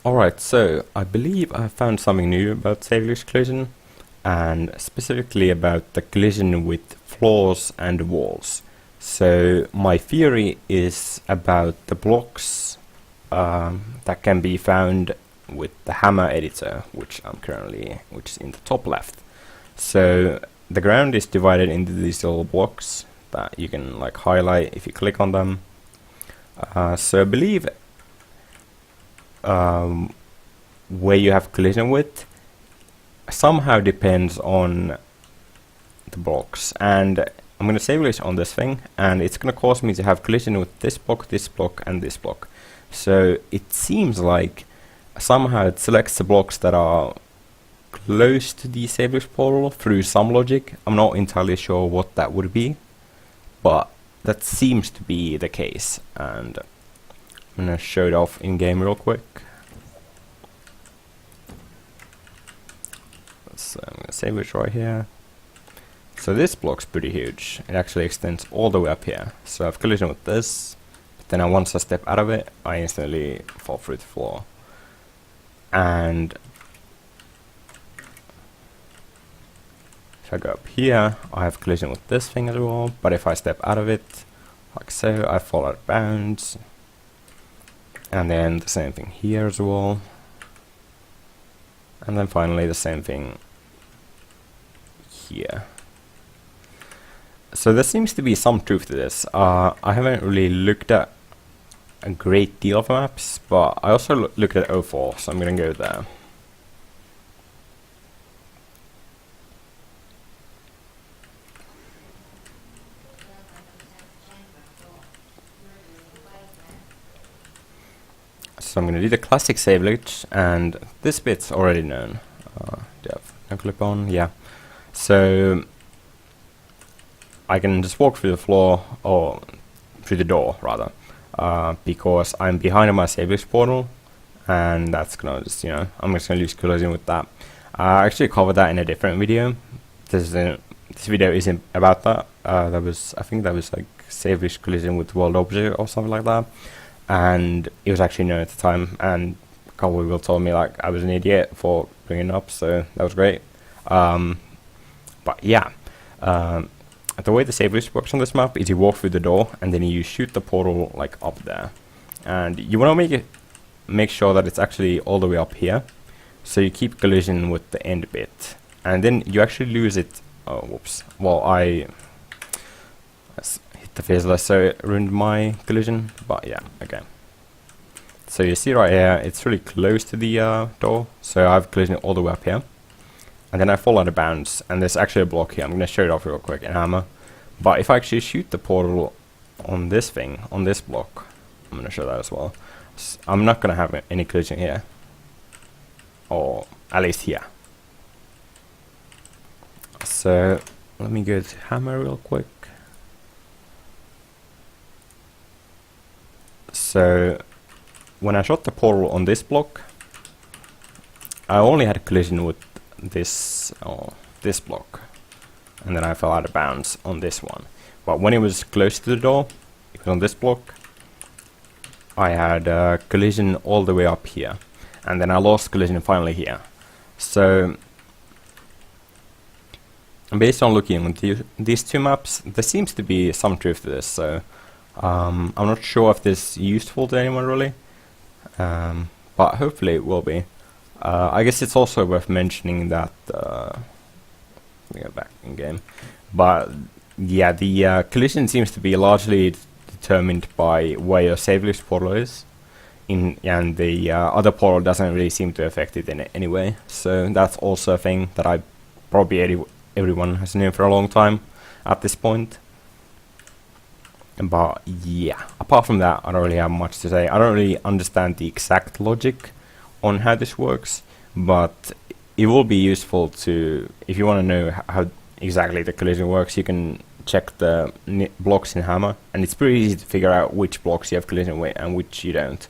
Alright, so I believe I found something new about save collision, and specifically about the collision with floors and walls. So my theory is about the blocks that can be found with the hammer editor, which is in the top left. So the ground is divided into these little blocks that you can like highlight if you click on them. So I believe where you have collision with somehow depends on the blocks, and I'm going to save this on this thing, and it's going to cause me to have collision with this block, and this block. So it seems like somehow it selects the blocks that are close to the save portal through some logic. I'm not entirely sure what that would be, but that seems to be the case, and I'm going to show it off in game real quick. So I'm going to save it right here. So this block's pretty huge. It actually extends all the way up here. So I've collision with this, but then once I step out of it, I instantly fall through the floor. And if I go up here, I have collision with this thing as well, but if I step out of it, like so, I fall out of bounds. And then the same thing here as well. And then finally the same thing here. So there seems to be some truth to this. I haven't really looked at a great deal of maps, but I also looked at O4, so I'm gonna go there. So I'm gonna do the classic save glitch, and this bit's already known. Do you have no clip on? Yeah. So I can just walk through the floor, or through the door rather, because I'm behind my save glitch portal, and that's gonna just, I'm just gonna lose collision with that. I actually covered that in a different video. This video isn't about that. I think that was like save glitch collision with world object or something like that. And it was actually known at the time, and a couple of people told me like I was an idiot for bringing it up, so that was great. But yeah, the way the save glitch works on this map is you walk through the door and then you shoot the portal like up there, and you want to make sure that it's actually all the way up here, so you keep collision with the end bit, and then you actually lose it. Oh, whoops! Well, I hit the fizzler, so it ruined my collision. But yeah, okay. So you see right here, it's really close to the door, so I have collision all the way up here. And then I fall out of bounds, and there's actually a block here. I'm going to show it off real quick in hammer. But if I actually shoot the portal on this thing, on this block, I'm going to show that as well. I'm not going to have any collision here. Or at least here. So let me go to hammer real quick. So when I shot the portal on this block, I only had collision with this block, and then I fell out of bounds on this one. But when it was close to the door, it was on this block, I had collision all the way up here, and then I lost collision finally here. So based on looking at these two maps, there seems to be some truth to this. So I'm not sure if this is useful to anyone really, but hopefully it will be. I guess it's also worth mentioning that let me go back in game, but yeah, the collision seems to be largely determined by where your save glitch portal is, and the other portal doesn't really seem to affect it in any way. So that's also a thing that probably everyone has known for a long time at this point. But yeah, apart from that, I don't really have much to say. I don't really understand the exact logic on how this works, but it will be useful to, if you want to know how exactly the collision works, you can check the blocks in hammer, and it's pretty easy to figure out which blocks you have collision with and which you don't.